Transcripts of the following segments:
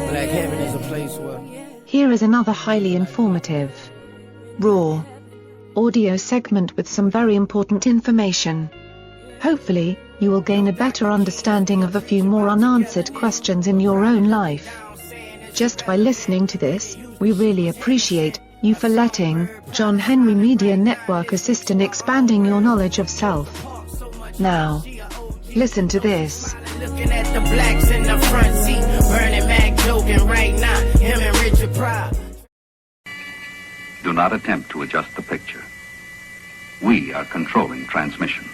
Black heaven is a place where... Here is another highly informative, raw audio segment with some very important information. Hopefully, you will gain a better understanding of a few more unanswered questions in your own life. Just by listening to this, we really appreciate you for letting John Henry Media Network assist in expanding your knowledge of self. Now, listen to this. Looking at the blacks in the front seat, Bernie Mac joking right now, him and Richard Pryor. Do not attempt to adjust the picture. We are controlling transmission.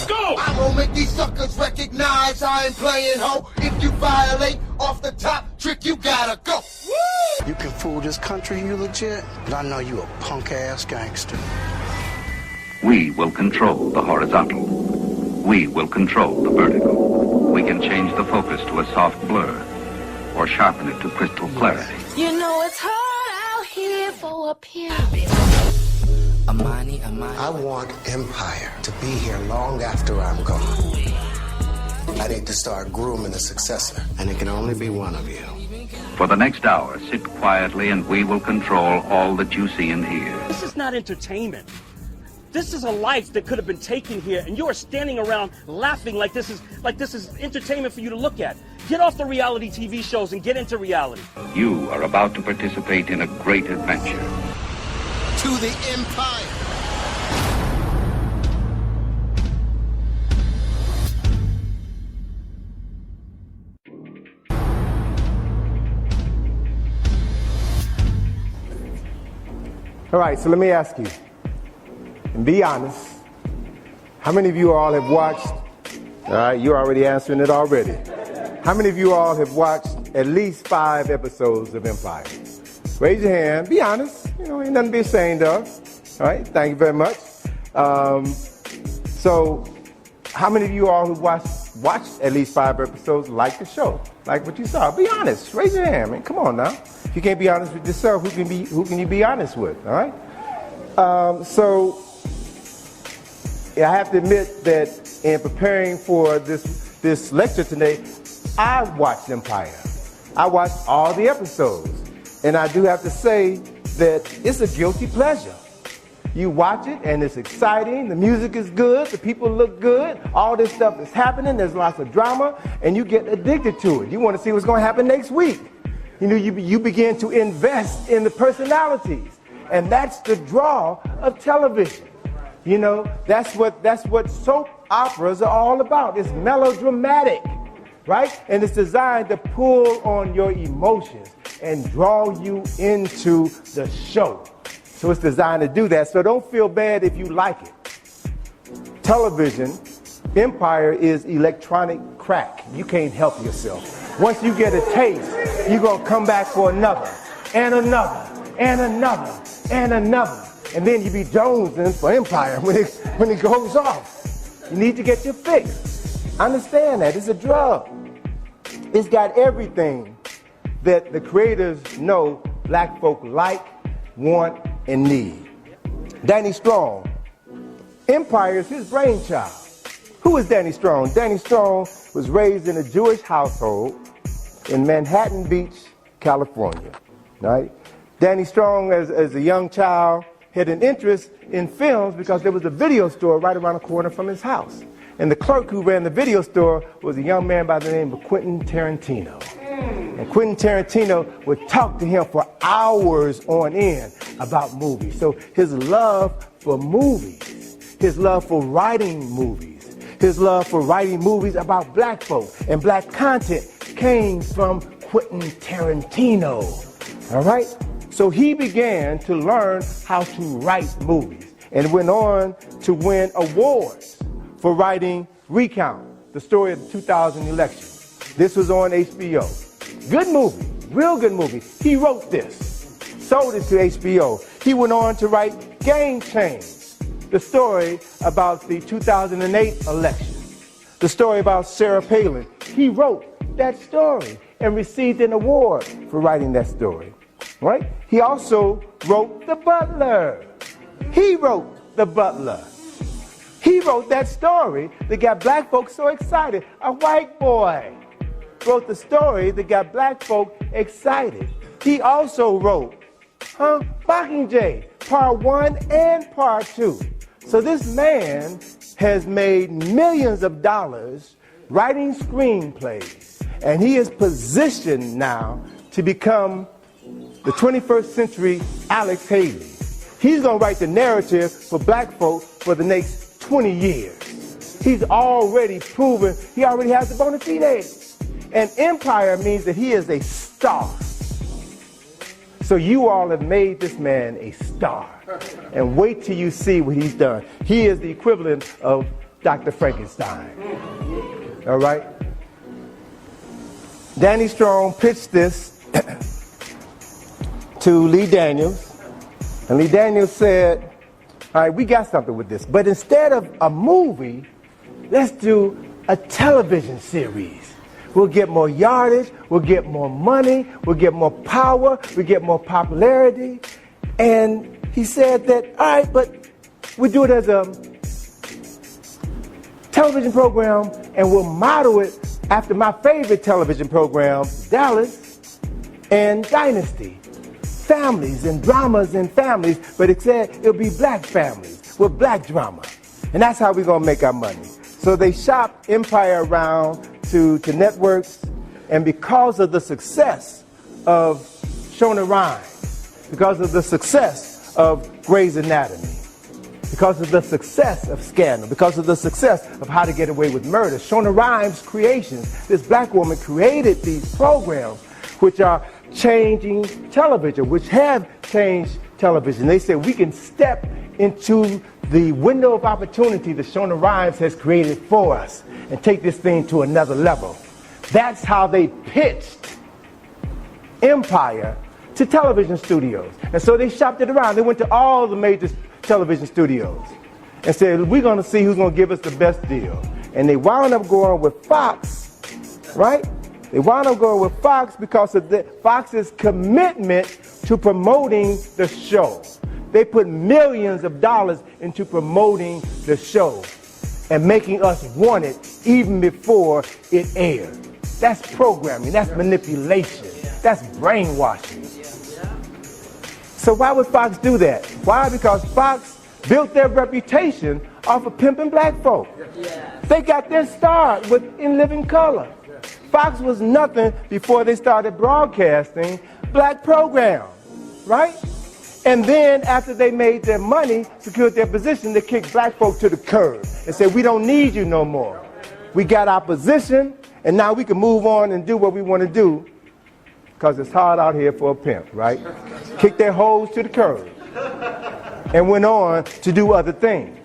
Go! I'm gonna make these suckers recognize I ain't playing ho. If you violate off the top trick, you gotta go. Woo! You can fool this country, you legit, but I know you a punk-ass gangster. We will control the horizontal. We will control the vertical. We can change the focus to a soft blur or sharpen it to crystal clarity. You know it's hard out here for a pimp. Amani. I want Empire to be here long after I'm gone. I need to start grooming a successor, and it can only be one of you. For the next hour, sit quietly and we will control all that you see and hear. This is not entertainment. This is a life that could have been taken here, and you are standing around laughing like this is entertainment for you to look at. Get off the reality TV shows and get into reality. You are about to participate in a great adventure. To the Empire. All right, so let me ask you, and be honest, how many of you all have watched, all right, you're already answering it already. How many of you all have watched at least 5 episodes of Empire? Raise your hand, be honest, ain't nothing to be ashamed of. All right, thank you very much. So, how many of you all who watched at least 5 episodes like the show, like what you saw? Be honest, raise your hand, man, come on now. If you can't be honest with yourself, who can you be honest with, all right? So, I have to admit that in preparing for this lecture today, I watched Empire. I watched all the episodes. And I do have to say that it's a guilty pleasure. You watch it and it's exciting, the music is good, the people look good, all this stuff is happening, there's lots of drama, and you get addicted to it. You want to see what's going to happen next week. You begin to invest in the personalities. And that's the draw of television. That's what soap operas are all about. It's melodramatic, right? And it's designed to pull on your emotions and draw you into the show. So it's designed to do that. So don't feel bad if you like it. Television, Empire is electronic crack. You can't help yourself. Once you get a taste, you're going to come back for another, and another, and another, and another. And then you be jonesing for Empire when it goes off. You need to get your fix. Understand that. It's a drug. It's got everything that the creators know black folk like, want, and need. Danny Strong. Empire is his brainchild. Who is Danny Strong? Danny Strong was raised in a Jewish household in Manhattan Beach, California. Right? Danny Strong, as a young child, had an interest in films because there was a video store right around the corner from his house. And the clerk who ran the video store was a young man by the name of Quentin Tarantino. And Quentin Tarantino would talk to him for hours on end about movies. So his love for movies, his love for writing movies, his love for writing movies about black folk and black content came from Quentin Tarantino. All right? So he began to learn how to write movies and went on to win awards for writing Recount, the story of the 2000 election. This was on HBO. Good movie, real good movie. He wrote this, sold it to HBO. He went on to write Game Change, the story about the 2008 election, the story about Sarah Palin. He wrote that story and received an award for writing that story. Right? He also wrote The Butler. He wrote The Butler. He wrote that story that got black folks so excited. A white boy wrote the story that got black folk excited. He also wrote, Mockingjay, part 1 and part 2. So this man has made millions of dollars writing screenplays, and he is positioned now to become the 21st century Alex Haley. He's going to write the narrative for black folk for the next 20 years. He's already proven he already has the bona fides. And empire means that he is a star. So you all have made this man a star. And wait till you see what he's done. He is the equivalent of Dr. Frankenstein. All right? Danny Strong pitched this to Lee Daniels. And Lee Daniels said, all right, we got something with this. But instead of a movie, let's do a television series. We'll get more yardage, we'll get more money, we'll get more power, we'll get more popularity. And he said that, all right, but we'll do it as a television program, and we'll model it after my favorite television program, Dallas and Dynasty. Families and dramas and families, but it said it'll be black families with black drama. And that's how we're gonna make our money. So they shop Empire around to networks, and because of the success of Shonda Rhimes, because of the success of Grey's Anatomy, because of the success of Scandal, because of the success of How to Get Away with Murder, Shonda Rhimes' creations, this black woman created these programs which are changing television, which have changed television. They said we can step into the window of opportunity that Shonda Rhimes has created for us and take this thing to another level. That's how they pitched Empire to television studios. And so they shopped it around. They went to all the major television studios and said, we're going to see who's going to give us the best deal. And they wound up going with Fox, right? They wound up going with Fox because of Fox's commitment to promoting the show. They put millions of dollars into promoting the show and making us want it even before it aired. That's programming, that's manipulation, that's brainwashing. So why would Fox do that? Why? Because Fox built their reputation off of pimping black folk. They got their start with In Living Color. Fox was nothing before they started broadcasting black programs, right? And then after they made their money, secured their position, they kicked black folk to the curb and said, we don't need you no more. We got our position, and now we can move on and do what we want to do, because it's hard out here for a pimp, right? Kicked their hoes to the curb and went on to do other things.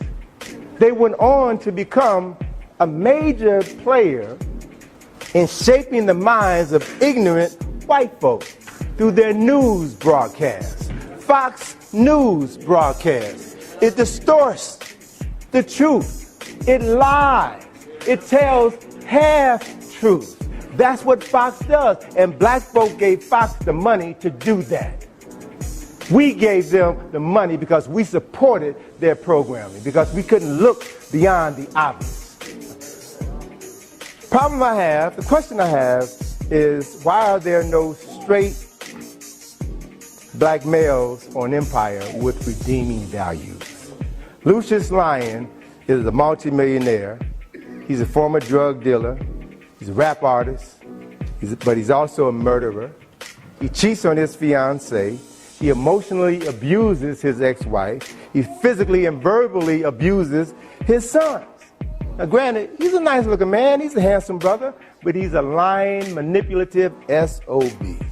They went on to become a major player in shaping the minds of ignorant white folk through their news broadcasts. Fox News broadcasts. It distorts the truth. It lies. It tells half-truths. That's what Fox does. And black folk gave Fox the money to do that. We gave them the money because we supported their programming, because we couldn't look beyond the obvious. The question I have is, why are there no straight black males on Empire with redeeming values? Lucius Lyon is a multimillionaire. He's a former drug dealer. He's a rap artist. But he's also a murderer. He cheats on his fiancée. He emotionally abuses his ex-wife. He physically and verbally abuses his sons. Now, granted, he's a nice-looking man. He's a handsome brother. But he's a lying, manipulative SOB.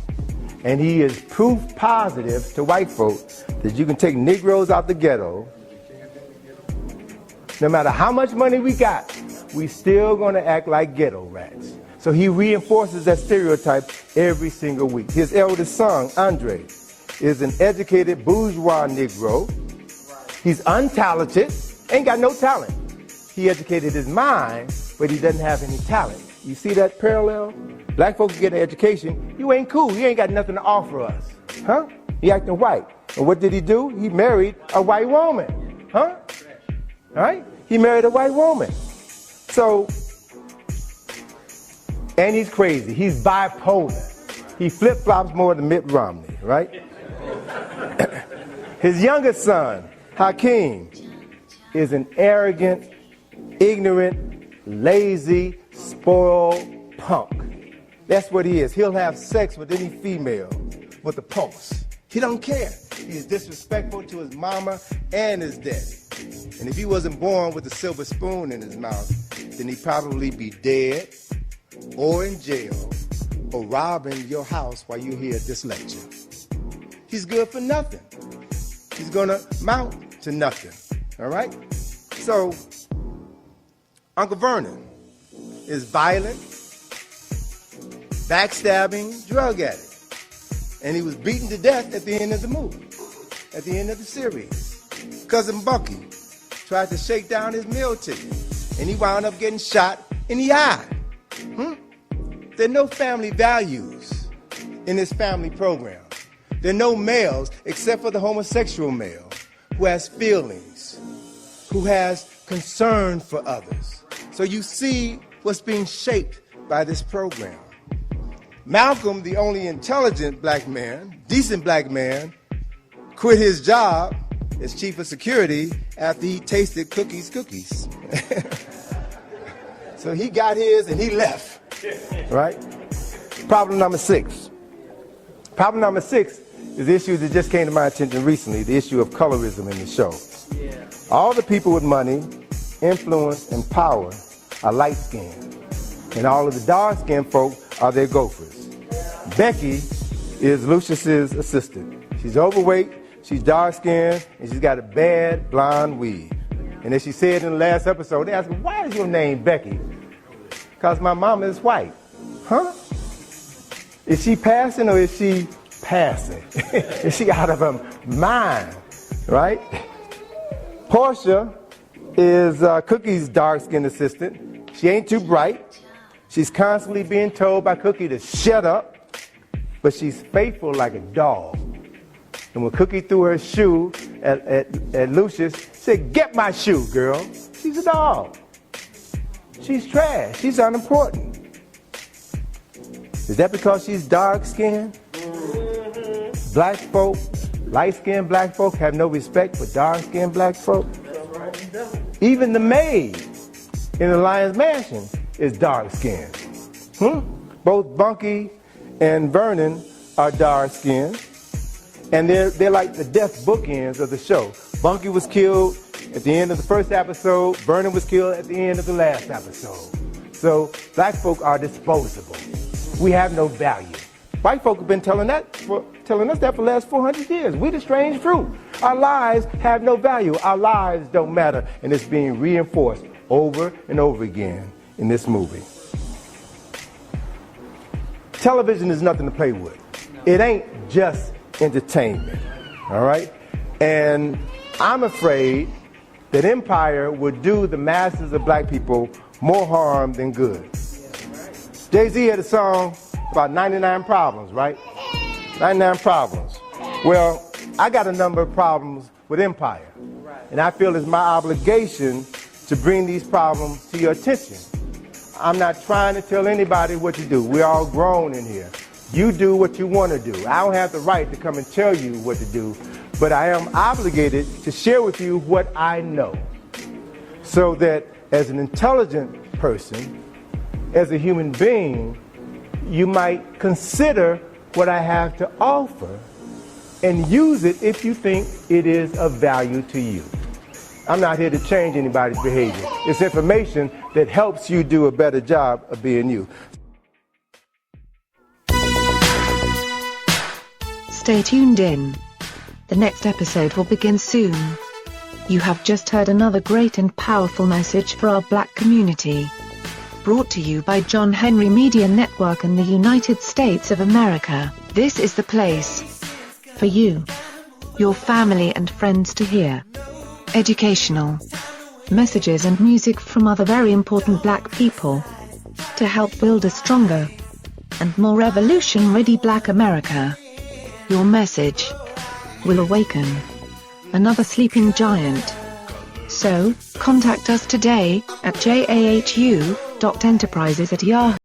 And he is proof positive to white folk that you can take Negroes out the ghetto. No matter how much money we got, we still gonna act like ghetto rats. So he reinforces that stereotype every single week. His eldest son, Andre, is an educated bourgeois Negro. He's untalented, ain't got no talent. He educated his mind, but he doesn't have any talent. You see that parallel? Black folks get an education. You ain't cool. You ain't got nothing to offer us. Huh? He acting white. And what did he do? He married a white woman. Huh? All right? He married a white woman. So And he's crazy. He's bipolar. He flip-flops more than Mitt Romney, right? His youngest son, Hakeem, is an arrogant, ignorant, lazy, spoiled punk. That's what he is. He'll have sex with any female with a pulse. He don't care. He's disrespectful to his mama and his daddy. And if he wasn't born with a silver spoon in his mouth, then he'd probably be dead or in jail or robbing your house while you hear this lecture. He's good for nothing. He's gonna mount to nothing, all right? So, Uncle Vernon is violent, backstabbing, drug addict. And he was beaten to death at the end of the movie, at the end of the series. Cousin Bucky tried to shake down his meal ticket, and he wound up getting shot in the eye. There are no family values in this family program. There are no males except for the homosexual male who has feelings, who has concern for others. So you see what's being shaped by this program. Malcolm, the only intelligent black man, decent black man, quit his job as chief of security after he tasted cookies. So he got his and he left, right? Problem number 6. Problem number 6 is the issue that just came to my attention recently, the issue of colorism in the show. All the people with money, influence, and power are light-skinned, and all of the dark-skinned folk are their gophers. Becky is Lucius's assistant. She's overweight, she's dark-skinned, and she's got a bad blonde weave. And as she said in the last episode, they asked her, why is your name Becky? Because my mama is white. Huh? Is she passing or is she passing? Is she out of her mind? Right? Portia is Cookie's dark-skinned assistant. She ain't too bright. She's constantly being told by Cookie to shut up. But she's faithful like a dog. And when Cookie threw her shoe at Lucius, she said, get my shoe, girl. She's a dog. She's trash. She's unimportant. Is that because she's dark-skinned? Black folk, light-skinned black folk have no respect for dark-skinned black folk. Even the maid in the Lion's Mansion is dark-skinned. Both Bunky and Vernon are dark-skinned, and they're like the death bookends of the show. Bunky was killed at the end of the first episode. Vernon was killed at the end of the last episode. So black folk are disposable. We have no value. White folk have been telling us that for the last 400 years. We the strange fruit. Our lives have no value. Our lives don't matter, and it's being reinforced over and over again in this movie. Television is nothing to play with. It ain't just entertainment, all right? And I'm afraid that Empire would do the masses of black people more harm than good. Jay-Z had a song about 99 problems, right? 99 problems. Well, I got a number of problems with Empire, and I feel it's my obligation to bring these problems to your attention. I'm not trying to tell anybody what to do. We're all grown in here. You do what you want to do. I don't have the right to come and tell you what to do, but I am obligated to share with you what I know, so that as an intelligent person, as a human being, you might consider what I have to offer and use it if you think it is of value to you. I'm not here to change anybody's behavior. It's information that helps you do a better job of being you. Stay tuned in. The next episode will begin soon. You have just heard another great and powerful message for our black community. Brought to you by John Henry Media Network and the United States of America. This is the place for you, your family and friends to hear educational messages and music from other very important black people to help build a stronger and more revolution-ready black America. Your message will awaken another sleeping giant. So, contact us today at jahu.enterprises@yahoo.